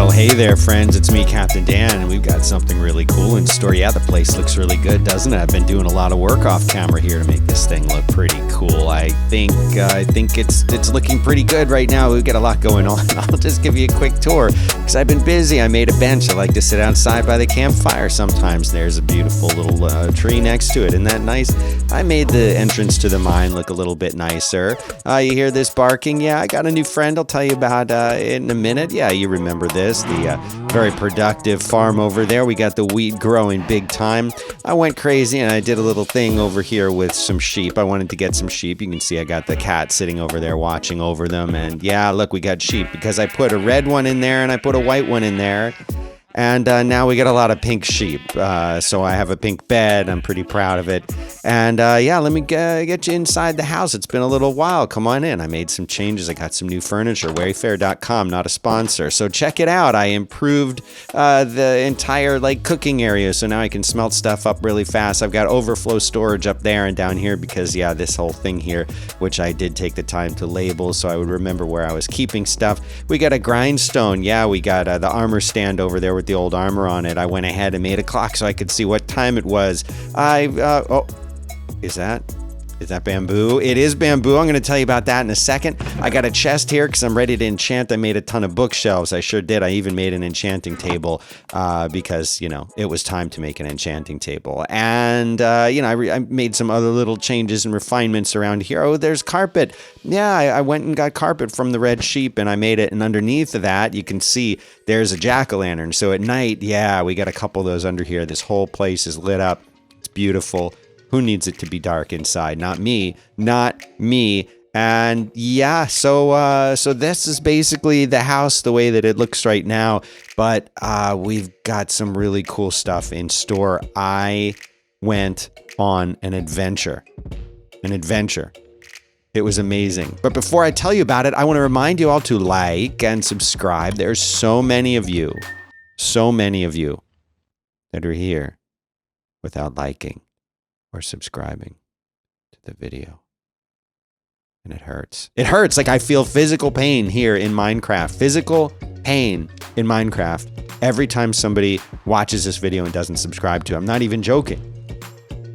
Well, hey there, friends. It's me, Captain Dan, and we've got something really cool in store. Yeah, the place looks really good, doesn't it? I've been doing a lot of work off camera here to make this thing look pretty cool. I think it's looking pretty good right now. We've got a lot going on. I'll just give you a quick tour because I've been busy. I made a bench. I like to sit outside by the campfire sometimes. There's a beautiful little tree next to it. Isn't that nice? I made the entrance to the mine look a little bit nicer. You hear this barking? Yeah, I got a new friend. I'll tell you about it in a minute. Yeah, you remember this, the very productive farm over there. We got the wheat growing big time. I went crazy and I did a little thing over here with some sheep. I wanted to get some sheep. You can see I got the cat sitting over there watching over them. And yeah, look, we got sheep because I put a red one in there and I put a white one in there. And now we got a lot of pink sheep. So I have a pink bed. I'm pretty proud of it. And yeah, let me get you inside the house. It's been a little while. Come on in. I made some changes. I got some new furniture. Wayfair.com, not a sponsor. So check it out. I improved the entire cooking area. So now I can smelt stuff up really fast. I've got overflow storage up there and down here because yeah, this whole thing here, which I did take the time to label so I would remember where I was keeping stuff. We got a grindstone. Yeah, we got the armor stand over there with the old armor on it. I went ahead and made a clock so I could see what time it was. Oh, is that bamboo? It is bamboo. I'm going to tell you about that in a second. I got a chest here because I'm ready to enchant. I made a ton of bookshelves. I sure did. I even made an enchanting table because, you know, it was time to make an enchanting table. And, you know, I made some other little changes and refinements around here. Oh, there's carpet. Yeah, I went and got carpet from the red sheep and I made it. And underneath of that, you can see there's a jack-o'-lantern. So at night, yeah, we got a couple of those under here. This whole place is lit up. It's beautiful. Who needs it to be dark inside? Not me. Not me. And yeah, so this is basically the house the way that it looks right now. But we've got some really cool stuff in store. I went on an adventure. It was amazing. But before I tell you about it, I want to remind you all to like and subscribe. There's so many of you that are here without liking or subscribing to the video. And it hurts. It hurts. Like I feel physical pain here in Minecraft. Physical pain in Minecraft every time somebody watches this video and doesn't subscribe to it. I'm not even joking.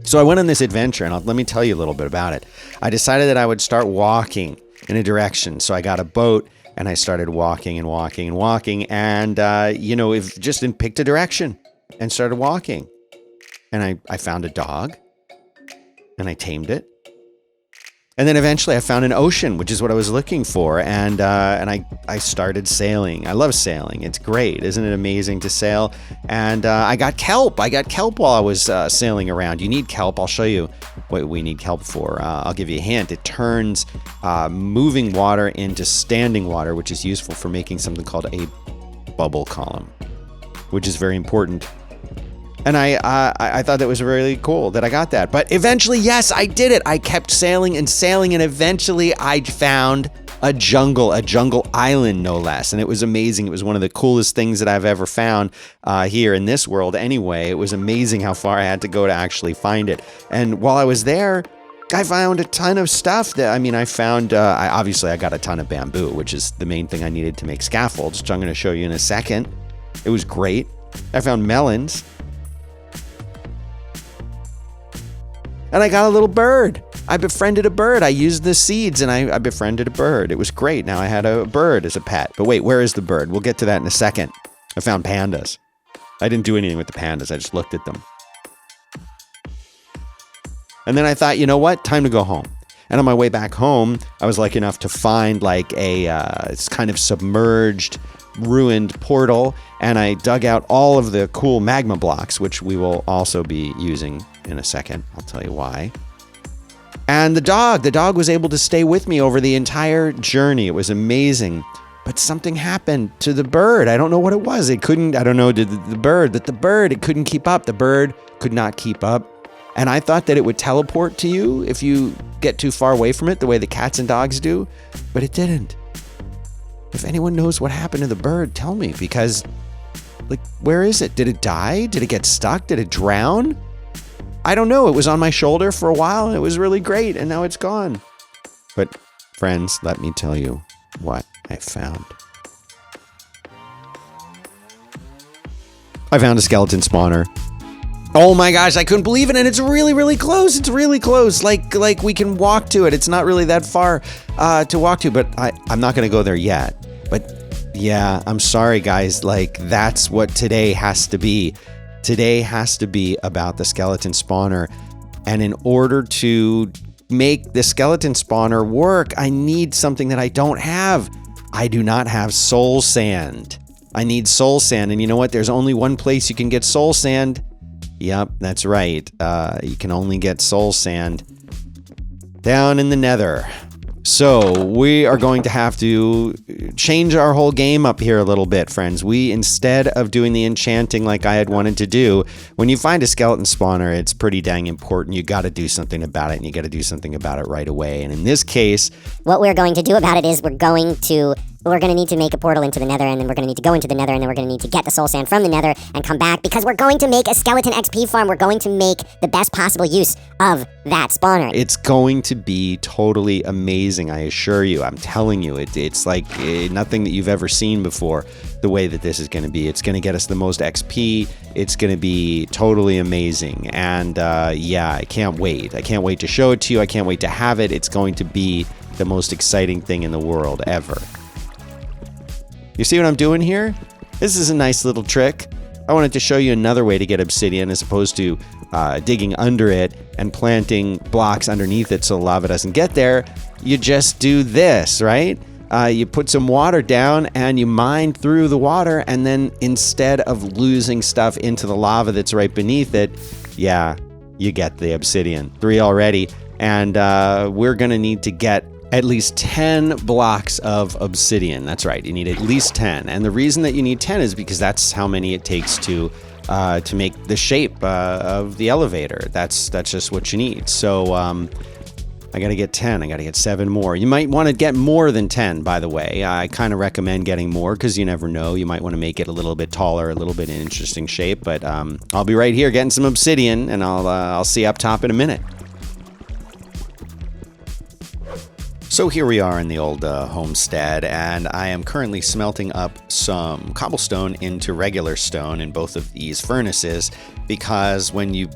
So I went on this adventure and let me tell you a little bit about it. I decided that I would start walking in a direction. So I got a boat and I started walking and walking and walking and, you know, picked a direction and started walking. And I found a dog. And I tamed it. And then eventually I found an ocean, which is what I was looking for. And I started sailing. I love sailing. It's great. Isn't it amazing to sail? And I got kelp. I got kelp while I was sailing around. You need kelp. I'll show you what we need kelp for. I'll give you a hint. It turns moving water into standing water, which is useful for making something called a bubble column, which is very important. And I thought that was really cool that I got that. But eventually, yes, I did it. I kept sailing and sailing, and eventually I found a jungle island, no less. And it was amazing. It was one of the coolest things that I've ever found here in this world anyway. It was amazing how far I had to go to actually find it. And while I was there, I found a ton of stuff I found, obviously I got a ton of bamboo, which is the main thing I needed to make scaffolds, which I'm going to show you in a second. It was great. I found melons. And I got a little bird. I befriended a bird. I used the seeds and I befriended a bird. It was great. Now I had a bird as a pet. But wait, where is the bird? We'll get to that in a second. I found pandas. I didn't do anything with the pandas. I just looked at them. And then I thought, you know what? Time to go home. And on my way back home, I was lucky enough to find it's kind of submerged, ruined portal. And I dug out all of the cool magma blocks, which we will also be using in a second. I'll tell you why. And the dog was able to stay with me over the entire journey. It was amazing. But something happened to the bird. I don't know what it was. It couldn't keep up. The bird could not keep up. And I thought that it would teleport to you if you get too far away from it, the way the cats and dogs do. But it didn't. If anyone knows what happened to the bird, tell me, because where is it? Did it die? Did it get stuck? Did it drown? I don't know. It was on my shoulder for a while and it was really great and now it's gone. But friends, let me tell you what I found. I found a skeleton spawner. Oh my gosh, I couldn't believe it, and it's really, really close. It's really close. Like we can walk to it. It's not really that far to walk to, but I'm not gonna go there yet. But yeah, I'm sorry guys, like that's what today has to be. Today has to be about the skeleton spawner. And in order to make the skeleton spawner work, I need something that I don't have. I do not have soul sand. I need soul sand, and you know what? There's only one place you can get soul sand. Yep, that's right. You can only get soul sand down in the Nether. So we are going to have to change our whole game up here a little bit, friends. Instead of doing the enchanting like I had wanted to do, when you find a skeleton spawner, it's pretty dang important. You got to do something about it, and you got to do something about it right away. And in this case, what we're going to do about it is we're going to need to make a portal into the Nether, and then we're going to need to go into the Nether, and then we're going to need to get the soul sand from the Nether and come back, because we're going to make a skeleton XP farm. We're going to make the best possible use of that spawner. It's going to be totally amazing, I assure you. I'm telling you, it's like nothing that you've ever seen before, the way that this is going to be. It's going to get us the most XP. It's going to be totally amazing. And yeah, I can't wait. I can't wait to show it to you. I can't wait to have it. It's going to be the most exciting thing in the world ever. You see what I'm doing here? This is a nice little trick. I wanted to show you another way to get obsidian as opposed to digging under it and planting blocks underneath it so the lava doesn't get there. You just do this, right? You put some water down and you mine through the water, and then instead of losing stuff into the lava that's right beneath it, yeah, you get the obsidian. 3 already. And we're going to need to get at least 10 blocks of obsidian. That's right, you need at least 10. And the reason that you need 10 is because that's how many it takes to make the shape of the elevator. That's just what you need. So I gotta get 10, I gotta get 7 more. You might want to get more than 10, by the way. I kind of recommend getting more because you never know. You might want to make it a little bit taller, a little bit in interesting shape. But I'll be right here getting some obsidian, and I'll see you up top in a minute. So here we are in the old homestead, and I am currently smelting up some cobblestone into regular stone in both of these furnaces, because when you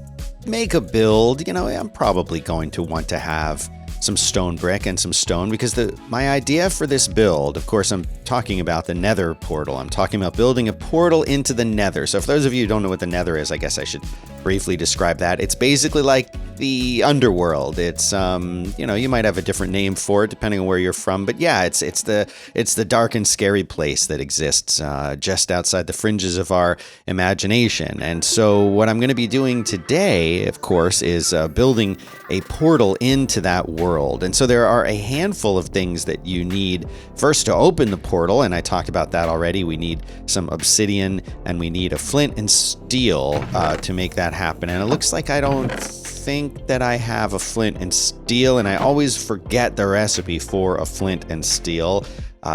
make a build, you know, I'm probably going to want to have some stone brick and some stone, because my idea for this build, of course, I'm talking about the Nether portal. I'm talking about building a portal into the Nether. So for those of you who don't know what the Nether is, I guess I should briefly describe that. It's basically like the underworld. It's you know, you might have a different name for it depending on where you're from, but yeah, it's the dark and scary place that exists just outside the fringes of our imagination. And so what I'm going to be doing today, of course, is building a portal into that world. And so there are a handful of things that you need first to open the portal, and I talked about that already. We need some obsidian, and we need a flint and steel to make that happen. And it looks like I don't think that I have a flint and steel, and I always forget the recipe for a flint and steel.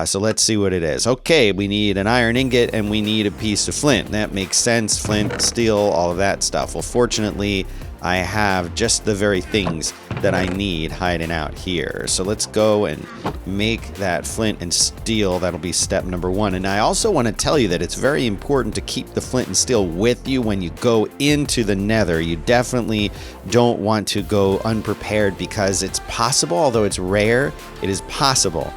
So let's see what it is. Okay, we need an iron ingot and we need a piece of flint. That makes sense. Flint, steel, all of that stuff. Well, fortunately, I have just the very things that I need hiding out here. So let's go and make that flint and steel. That'll be step number 1. And I also want to tell you that it's very important to keep the flint and steel with you when you go into the Nether. You definitely don't want to go unprepared, because it's possible, although it's rare, it is possible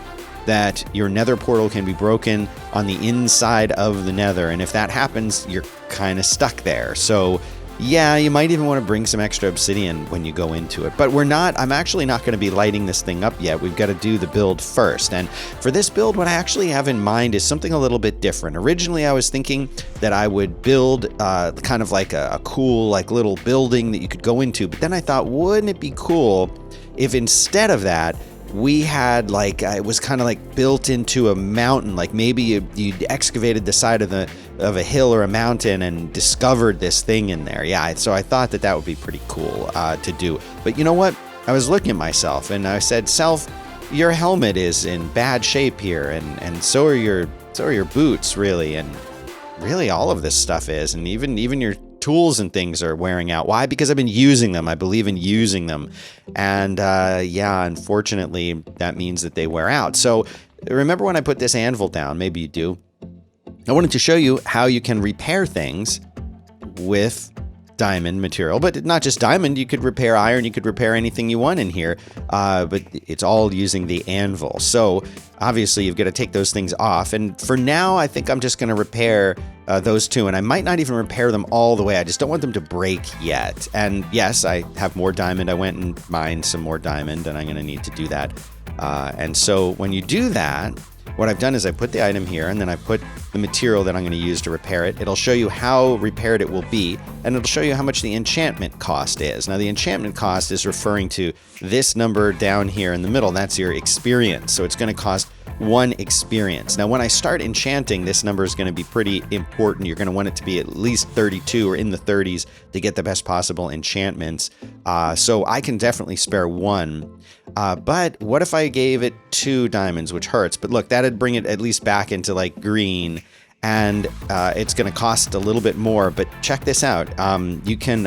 that your Nether portal can be broken on the inside of the Nether. And if that happens, you're kind of stuck there. So yeah, you might even want to bring some extra obsidian when you go into it. But I'm actually not going to be lighting this thing up yet. We've got to do the build first. And for this build, what I actually have in mind is something a little bit different. Originally, I was thinking that I would build kind of like a cool like little building that you could go into. But then I thought, wouldn't it be cool if instead of that, we had like, it was kind of like built into a mountain, like maybe you excavated the side of a hill or a mountain and discovered this thing in there. Yeah, so I thought that would be pretty cool to do. But you know what? I was looking at myself and I said, Self, your helmet is in bad shape here, and so are your boots, really, and really all of this stuff is, and even your tools and things are wearing out. Why? Because I've been using them. I believe in using them. And yeah, unfortunately, that means that they wear out. So remember when I put this anvil down? Maybe you do. I wanted to show you how you can repair things with diamond material, but not just diamond. You could repair iron, you could repair anything you want in here, but it's all using the anvil. So obviously you've got to take those things off, and for now I think I'm just going to repair those two, and I might not even repair them all the way. I just don't want them to break yet. And yes, I have more diamond. I went and mined some more diamond, and I'm going to need to do that. And so when you do that, what I've done is I put the item here, and then I put the material that I'm going to use to repair it. It'll show you how repaired it will be, and it'll show you how much the enchantment cost is. Now, the enchantment cost is referring to this number down here in the middle. That's your experience. So it's going to cost 1 experience. Now, when I start enchanting, this number is going to be pretty important. You're going to want it to be at least 32 or in the 30s to get the best possible enchantments. So I can definitely spare 1. But what if I gave it 2 diamonds, which hurts? But look, that'd bring it at least back into like green, and it's going to cost a little bit more. But check this out. You can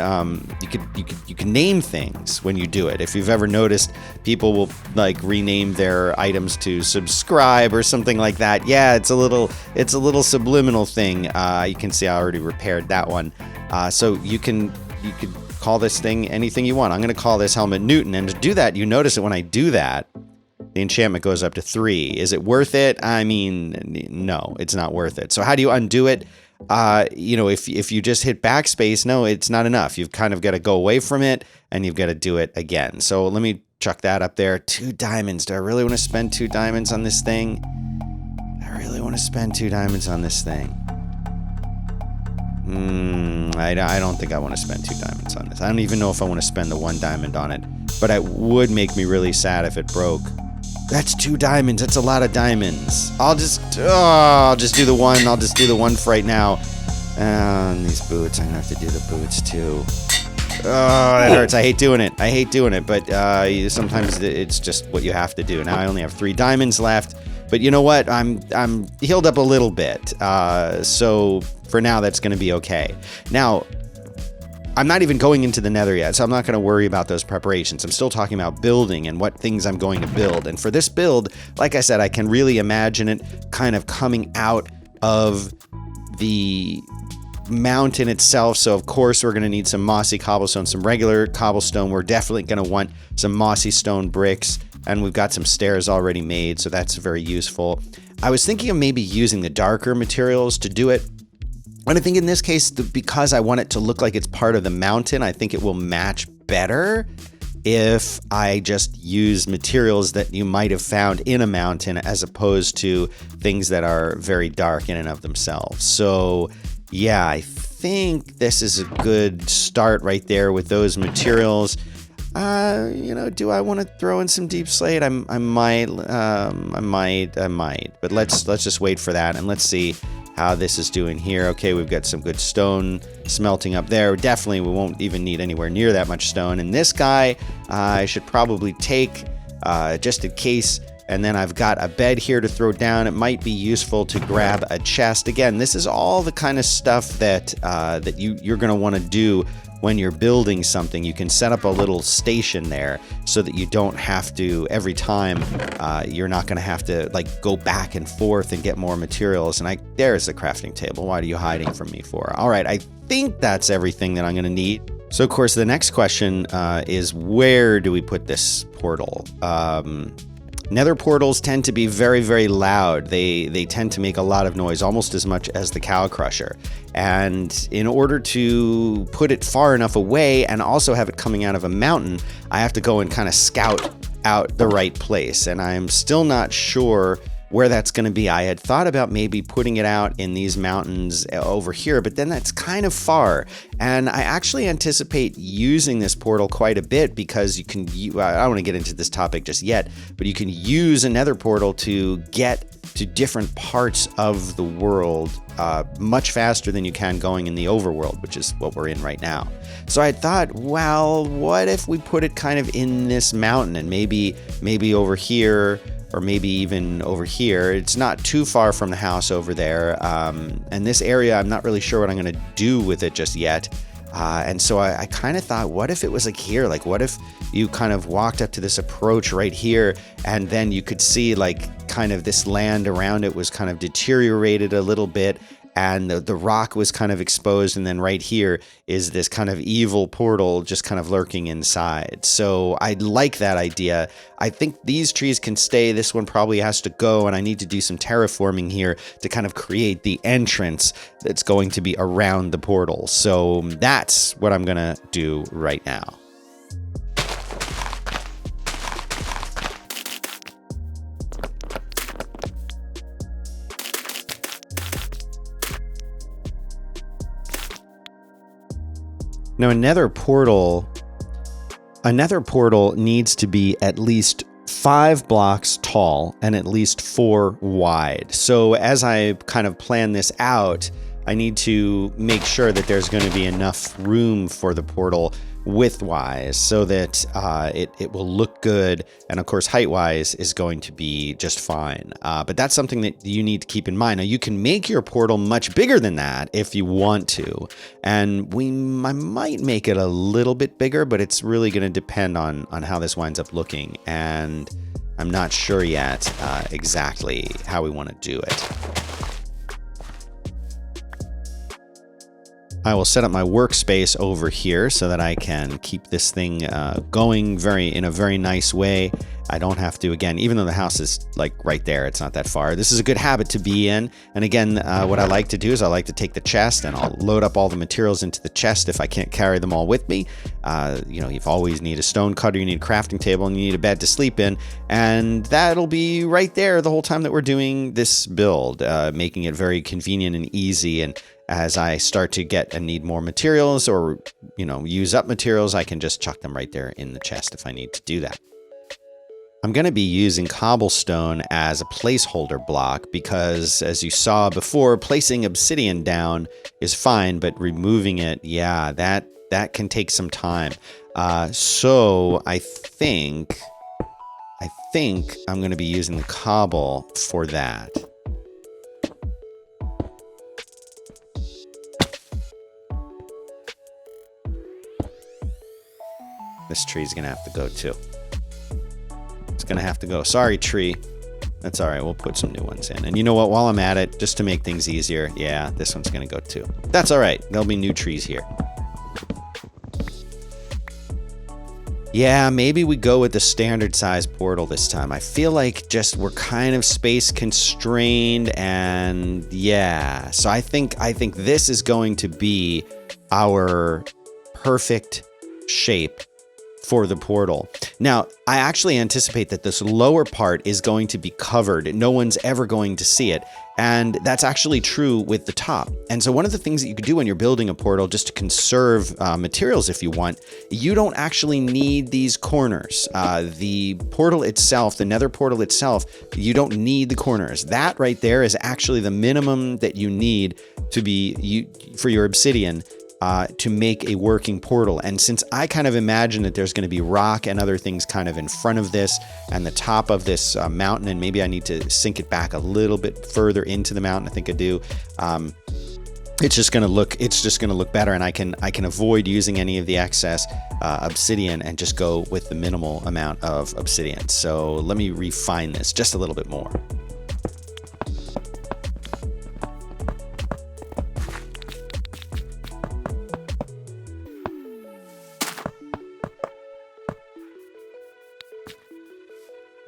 name things when you do it. If you've ever noticed, people will like rename their items to subscribe or something like that. Yeah, it's a little subliminal thing. You can see I already repaired that one. So you could call this thing anything you want. I'm going to call this helmet Newton, and to do that, you notice that when I do that, the enchantment goes up to 3. Is it worth it? I mean, no, it's not worth it. So how do you undo it? If you just hit backspace, no, it's not enough. You've kind of got to go away from it, and you've got to do it again. So let me chuck that up there. 2 diamonds. Do I really want to spend 2 diamonds on this thing? I really want to spend 2 diamonds on this thing. I don't think I want to spend 2 diamonds on this. I don't even know if I want to spend the 1 diamond on it, but it would make me really sad if it broke. That's 2 diamonds. That's a lot of diamonds. I'll just do the 1. I'll just do the 1 for right now. And these boots, I'm gonna have to do the boots too. Oh, that hurts. I hate doing it. But sometimes it's just what you have to do. Now I only have 3 diamonds left. But you know what? I'm healed up a little bit. So for now, that's going to be okay. Now, I'm not even going into the Nether yet, so I'm not going to worry about those preparations. I'm still talking about building and what things I'm going to build. And for this build, like I said, I can really imagine it kind of coming out of the mountain itself. So of course we're going to need some mossy cobblestone, some regular cobblestone. We're definitely going to want some mossy stone bricks, and we've got some stairs already made, so that's very useful. I was thinking of maybe using the darker materials to do it. And I think in this case, because I want it to look like it's part of the mountain, I think it will match better if I just use materials that you might have found in a mountain as opposed to things that are very dark in and of themselves. So yeah, I think this is a good start right there with those materials. Do I want to throw in some deep slate? I might. But let's just wait for that, and let's see how this is doing here. Okay, we've got some good stone smelting up there. Definitely, we won't even need anywhere near that much stone. And this guy, I should probably take just in case. And then I've got a bed here to throw down. It might be useful to grab a chest. Again, this is all the kind of stuff that you're going to want to do when you're building something. You can set up a little station there so that you don't have to, every time, you're not going to have to like go back and forth and get more materials. And there's the crafting table. What are you hiding from me for? All right, I think that's everything that I'm going to need. So of course, the next question is, where do we put this portal? Nether portals tend to be very, very loud. They tend to make a lot of noise, almost as much as the cow crusher. And in order to put it far enough away and also have it coming out of a mountain, I have to go and kind of scout out the right place. And I'm still not sure where that's going to be. I had thought about maybe putting it out in these mountains over here, but then that's kind of far. And I actually anticipate using this portal quite a bit because you can, I don't want to get into this topic just yet, but you can use a Nether portal to get to different parts of the world much faster than you can going in the overworld, which is what we're in right now. So I thought, well, what if we put it kind of in this mountain and maybe over here, or maybe even over here. It's not too far from the house over there. And this area, I'm not really sure what I'm going to do with it just yet. And so I kind of thought, what if it was like here? Like, what if you kind of walked up to this approach right here, and then you could see like kind of this land around it was kind of deteriorated a little bit. and the rock was kind of exposed, and then right here is this kind of evil portal just kind of lurking inside. So I like that idea. I think these trees can stay. This one probably has to go, and I need to do some terraforming here to kind of create the entrance that's going to be around the portal. So that's what I'm gonna do right now. Now, a nether portal needs to be at least 5 blocks tall and at least 4 wide. So as I kind of plan this out, I need to make sure that there's going to be enough room for the portal width-wise so that it will look good, and of course height-wise is going to be just fine. But that's something that you need to keep in mind. Now, you can make your portal much bigger than that if you want to, and I might make it a little bit bigger, but it's really going to depend on how this winds up looking, and I'm not sure yet exactly how we want to do it. I will set up my workspace over here so that I can keep this thing going in a very nice way. I don't have to, again, even though the house is like right there, it's not that far. This is a good habit to be in. And again, what I like to do is I like to take the chest and I'll load up all the materials into the chest if I can't carry them all with me. You always need a stone cutter, you need a crafting table, and you need a bed to sleep in. And that'll be right there the whole time that we're doing this build, making it very convenient and easy. And as I start to get and need more materials or, use up materials, I can just chuck them right there in the chest if I need to do that. I'm going to be using cobblestone as a placeholder block because, as you saw before, placing obsidian down is fine, but removing it, yeah, that can take some time. So I think I'm going to be using the cobble for that. This tree's gonna have to go too. It's gonna have to go. Sorry, tree. That's all right. We'll put some new ones in. And you know what? While I'm at it, just to make things easier, yeah, this one's gonna go too. That's all right. There'll be new trees here. Yeah, maybe we go with the standard size portal this time. I feel like we're kind of space constrained, and yeah. So I think this is going to be our perfect shape for the portal. Now, I actually anticipate that this lower part is going to be covered. No one's ever going to see it. And that's actually true with the top. And so one of the things that you could do when you're building a portal, just to conserve materials if you want, you don't actually need these corners. The portal itself, the nether portal itself, you don't need the corners. That right there is actually the minimum that you need for your obsidian to make a working portal. And since I kind of imagine that there's going to be rock and other things kind of in front of this and the top of this mountain, and maybe I need to sink it back a little bit further into the mountain, I think I do. It's just going to look better, and I can avoid using any of the excess obsidian and just go with the minimal amount of obsidian. So let me refine this just a little bit more.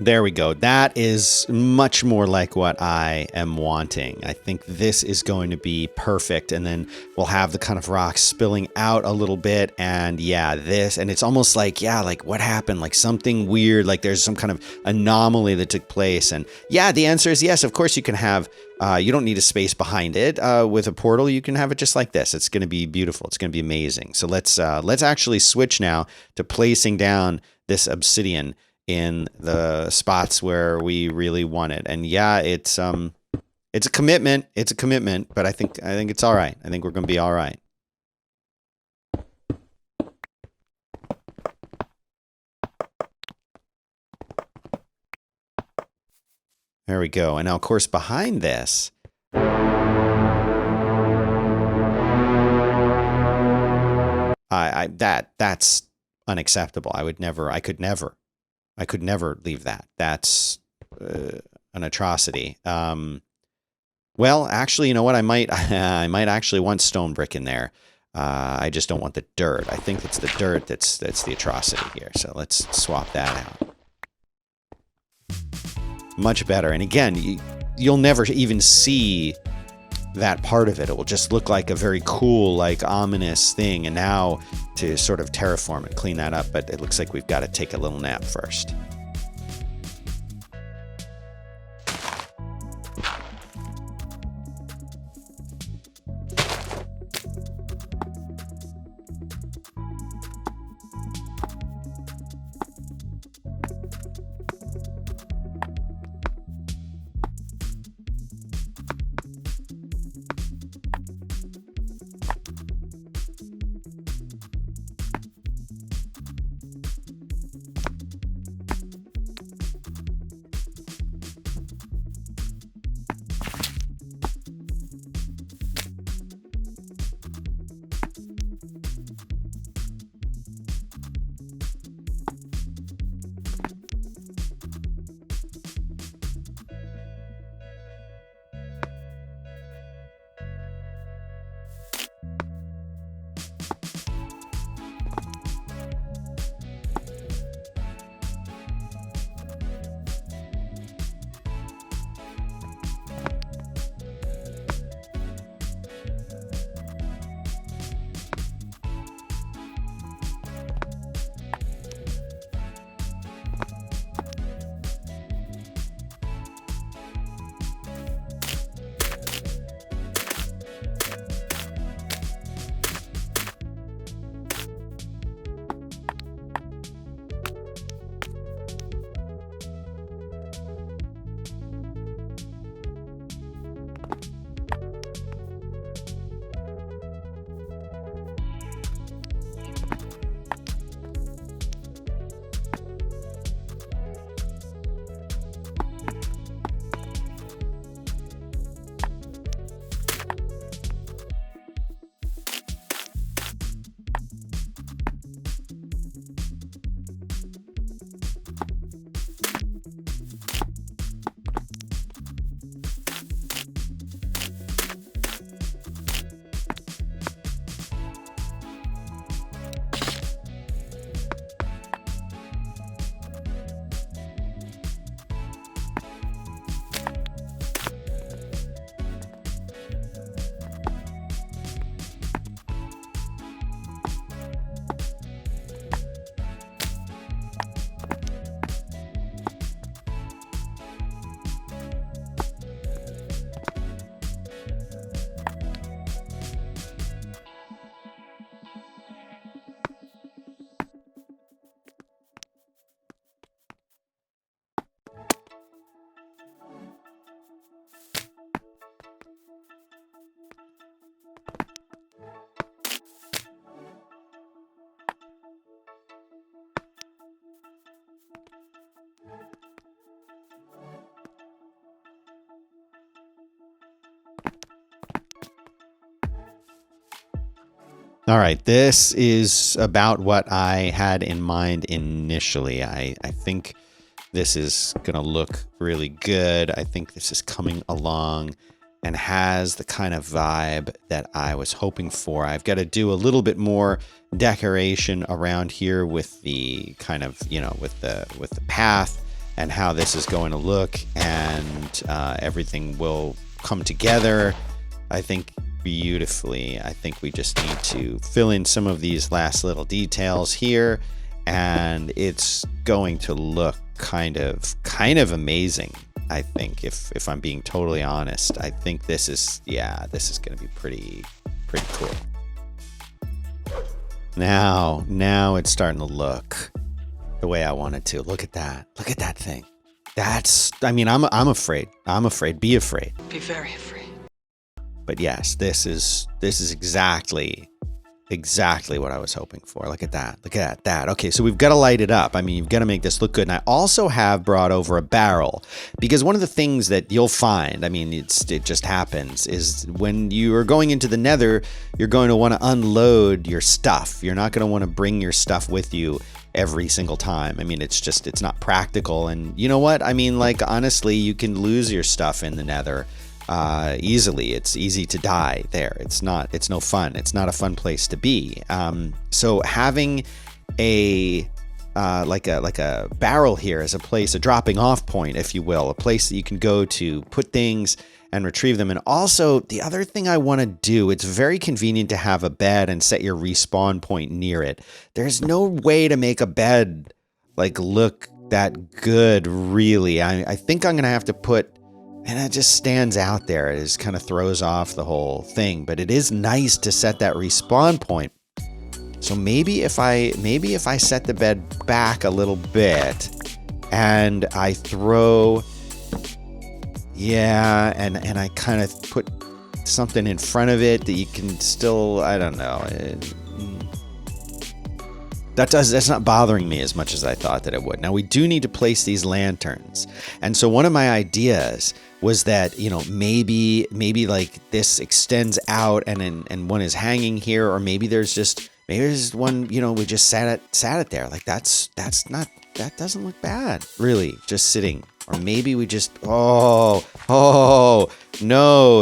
There we go. That is much more like what I am wanting. I think this is going to be perfect. And then we'll have the kind of rocks spilling out a little bit. And yeah, and it's almost like, yeah, like what happened? Like something weird, like there's some kind of anomaly that took place. And yeah, the answer is yes. Of course you can have, you don't need a space behind it. With a portal, you can have it just like this. It's going to be beautiful. It's going to be amazing. So let's actually switch now to placing down this obsidian in the spots where we really want it. And yeah, it's a commitment. It's a commitment, but I think it's all right. I think we're going to be all right. There we go. And now, of course, behind this, that's unacceptable. I could never leave that. That's an atrocity. Well, actually, you know what? I might I might actually want stone brick in there. I just don't want the dirt. I think it's the dirt that's the atrocity here. So let's swap that out. Much better. And again, you'll never even see that part of it. It will just look like a very cool, like ominous thing. And now to sort of terraform and clean that up, but it looks like we've got to take a little nap first. All right, this is about what I had in mind initially. I think this is going to look really good. I think this is coming along and has the kind of vibe that I was hoping for. I've got to do a little bit more decoration around here with the kind of, with the path and how this is going to look, and everything will come together, I think, beautifully. I think we just need to fill in some of these last little details here, and it's going to look kind of amazing. I think if I'm being totally honest, I think this is going to be pretty cool. Now it's starting to look the way I want it to. Look at that thing. I'm afraid. Be afraid. Be very afraid. But yes, this is exactly what I was hoping for. Look at that. Okay, so we've got to light it up. I mean, you've got to make this look good. And I also have brought over a barrel, because one of the things that you'll find, I mean, it just happens, is when you are going into the Nether, you're going to want to unload your stuff. You're not going to want to bring your stuff with you every single time. I mean, it's not practical. And you know what? I mean, like, honestly, you can lose your stuff in the Nether. easily. It's easy to die there. It's no fun. It's not a fun place to be. So having a like a barrel here as a place, a dropping off point, if you will, a place that you can go to put things and retrieve them. And also the other thing I want to do, it's very convenient to have a bed and set your respawn point near it. There's no way to make a bed like look that good, really. I think I'm gonna have to put, and it just stands out there. It just kind of throws off the whole thing, but it is nice to set that respawn point. So maybe if I set the bed back a little bit and I throw, yeah, and I kind of put something in front of it that you can still, I don't know. That's not bothering me as much as I thought that it would. Now we do need to place these lanterns. And so one of my ideas was that, you know, maybe like this extends out and one is hanging here, or maybe there's one, you know, we just sat it there. Like that doesn't look bad, really, just sitting. Or maybe we just, no,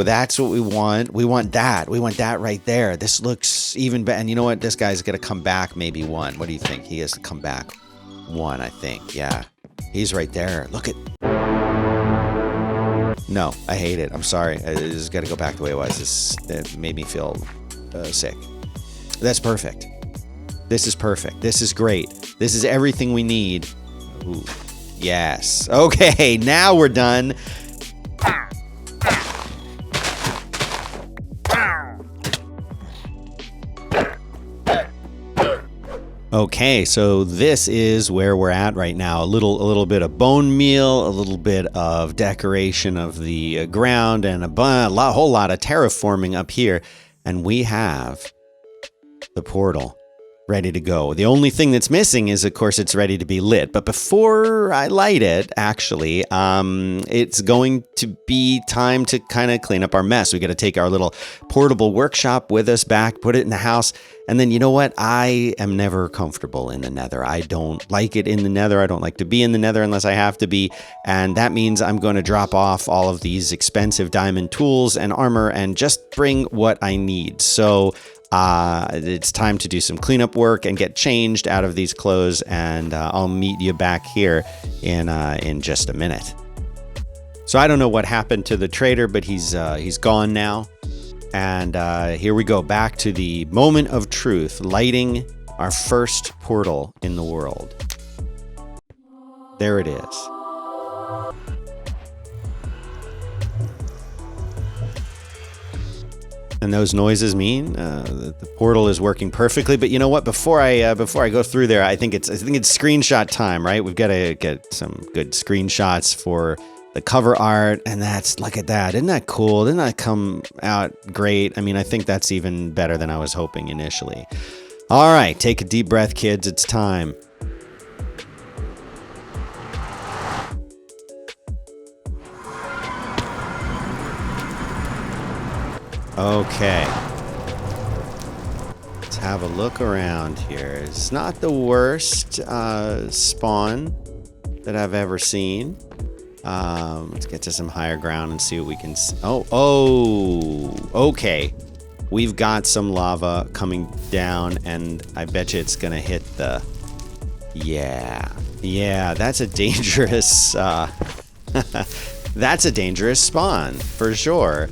that's what we want. We want that. We want that right there. This looks even better. And you know what? This guy's going to come back maybe one. What do you think? He has to come back one, I think. Yeah. He's right there. Look at. No, I hate it. I'm sorry. I just got to go back the way it was. It made me feel sick. That's perfect. This is perfect. This is great. This is everything we need. Ooh. Yes. Okay, now we're done. Okay, so this is where we're at right now. A little bit of bone meal, a little bit of decoration of the ground, and a whole lot of terraforming up here, and we have the portal ready to go. The only thing that's missing is, of course, it's ready to be lit. But before I light it, actually, it's going to be time to kind of clean up our mess. We got to take our little portable workshop with us back, put it in the house. And then, you know what? I am never comfortable in the Nether. I don't like it in the Nether. I don't like to be in the Nether unless I have to be. And that means I'm going to drop off all of these expensive diamond tools and armor and just bring what I need. So it's time to do some cleanup work and get changed out of these clothes, and I'll meet you back here in just a minute. So I don't know what happened to the trader, but he's gone now. And here we go, back to the moment of truth, lighting our first portal in the world. There it is. And those noises mean that the portal is working perfectly. But you know what? Before I go through there, I think it's screenshot time, right? We've got to get some good screenshots for the cover art, and look at that. Isn't that cool? Didn't that come out great? I mean, I think that's even better than I was hoping initially. All right, take a deep breath, kids. It's time. Okay. Let's have a look around here. It's not the worst spawn that I've ever seen. Let's get to some higher ground and see what we can see. Okay. We've got some lava coming down, and I bet you it's gonna hit the... Yeah, that's a dangerous... that's a dangerous spawn, for sure.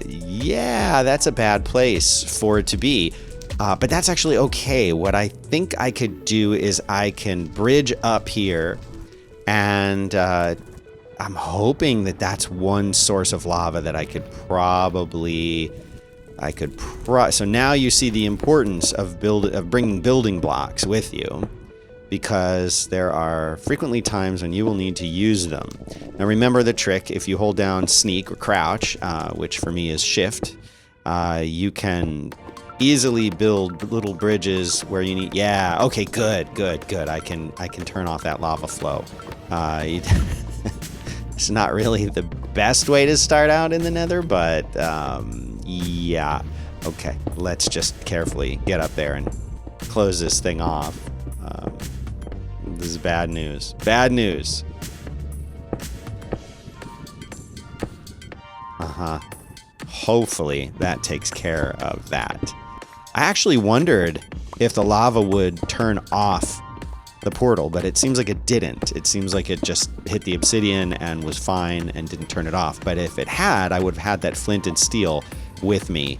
Yeah, that's a bad place for it to be. But that's actually okay. What I think I could do is I can bridge up here, and I'm hoping that that's one source of lava that I could probably... So now you see the importance of bringing building blocks with you, because there are frequently times when you will need to use them. Now remember the trick: if you hold down sneak or crouch, which for me is shift, you can easily build little bridges where you need... Yeah, okay, good. I can turn off that lava flow. It's not really the best way to start out in the Nether, but yeah. Okay, let's just carefully get up there and close this thing off. This is bad news. Bad news. Hopefully that takes care of that. I actually wondered if the lava would turn off the portal, but it seems like it didn't. It seems like it just hit the obsidian and was fine and didn't turn it off. But if it had, I would have had that flint and steel with me,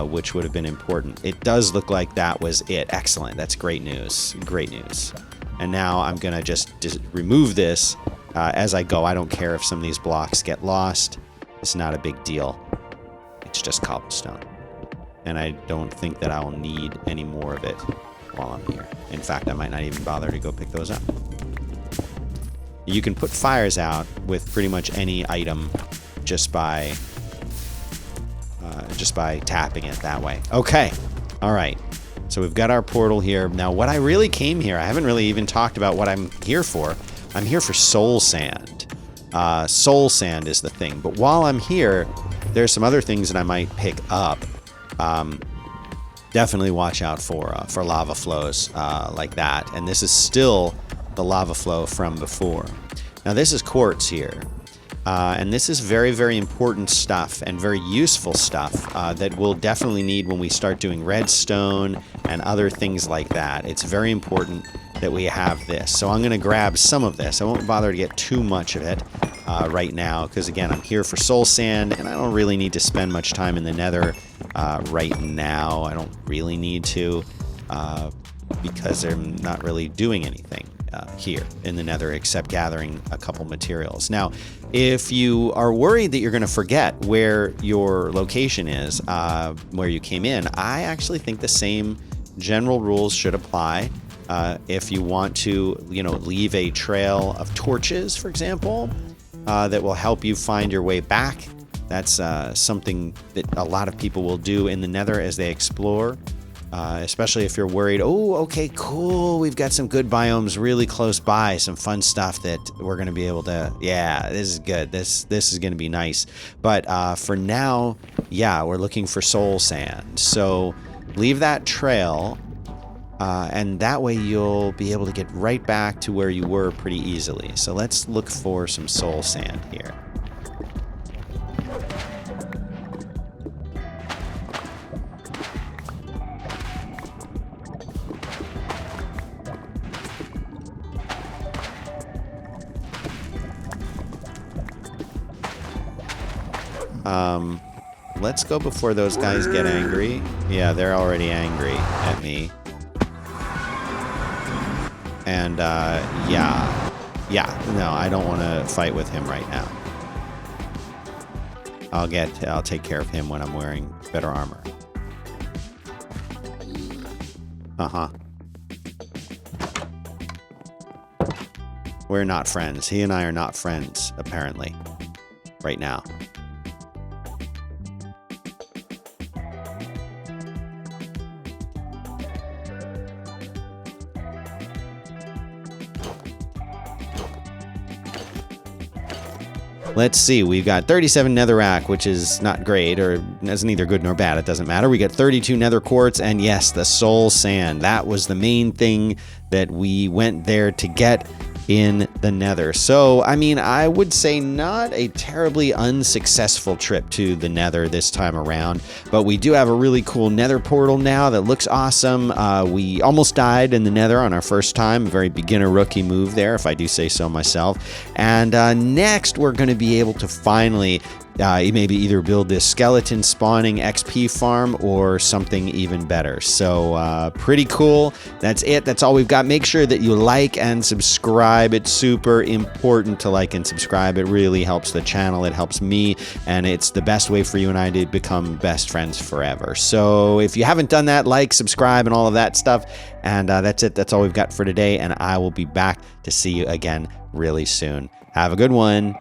which would have been important. It does look like that was it. Excellent. That's great news. Great news. And now I'm going to just remove this as I go. I don't care if some of these blocks get lost. It's not a big deal. It's just cobblestone. And I don't think that I'll need any more of it while I'm here. In fact, I might not even bother to go pick those up. You can put fires out with pretty much any item just by tapping it that way. Okay. All right. So we've got our portal here. Now, what I really came here, I haven't really even talked about what I'm here for. I'm here for soul sand. Soul sand is the thing. But while I'm here, there's some other things that I might pick up. Definitely watch out for lava flows like that. And this is still the lava flow from before. Now, this is quartz here. And this is very, very important stuff and very useful stuff that we'll definitely need when we start doing redstone and other things like that. It's very important that we have this. So I'm going to grab some of this. I won't bother to get too much of it right now because, again, I'm here for soul sand, and I don't really need to spend much time in the nether right now. I don't really need to because I'm not really doing anything here in the nether except gathering a couple materials. Now, if you are worried that you're going to forget where your location is, where you came in, I actually think the same general rules should apply. If you want to, leave a trail of torches, for example, that will help you find your way back. That's something that a lot of people will do in the nether as they explore, especially if you're worried, oh, okay, cool, we've got some good biomes really close by, some fun stuff that we're going to be able to, yeah, this is good, this is going to be nice. But for now, yeah, we're looking for soul sand. So leave that trail. And that way you'll be able to get right back to where you were pretty easily. So let's look for some soul sand here. Let's go before those guys get angry. Yeah, they're already angry at me. And, yeah, no, I don't want to fight with him right now. I'll take care of him when I'm wearing better armor. We're not friends. He and I are not friends, apparently, right now. Let's see, we've got 37 netherrack, which is not great, or is neither good nor bad, it doesn't matter. We got 32 nether quartz, and yes, the soul sand. That was the main thing that we went there to get in the nether. So, I mean, I would say not a terribly unsuccessful trip to the nether this time around, but we do have a really cool nether portal now that looks awesome. We almost died in the nether on our first time, a very beginner rookie move there, if I do say so myself. And next, we're going to be able to finally maybe either build this skeleton spawning XP farm or something even better. So pretty cool. That's it. That's all we've got. Make sure that you like and subscribe. It's super important to like and subscribe. It really helps the channel. It helps me, and it's the best way for you and I to become best friends forever. So if you haven't done that, like, subscribe, and all of that stuff. And that's it. That's all we've got for today, and I will be back to see you again really soon. Have a good one.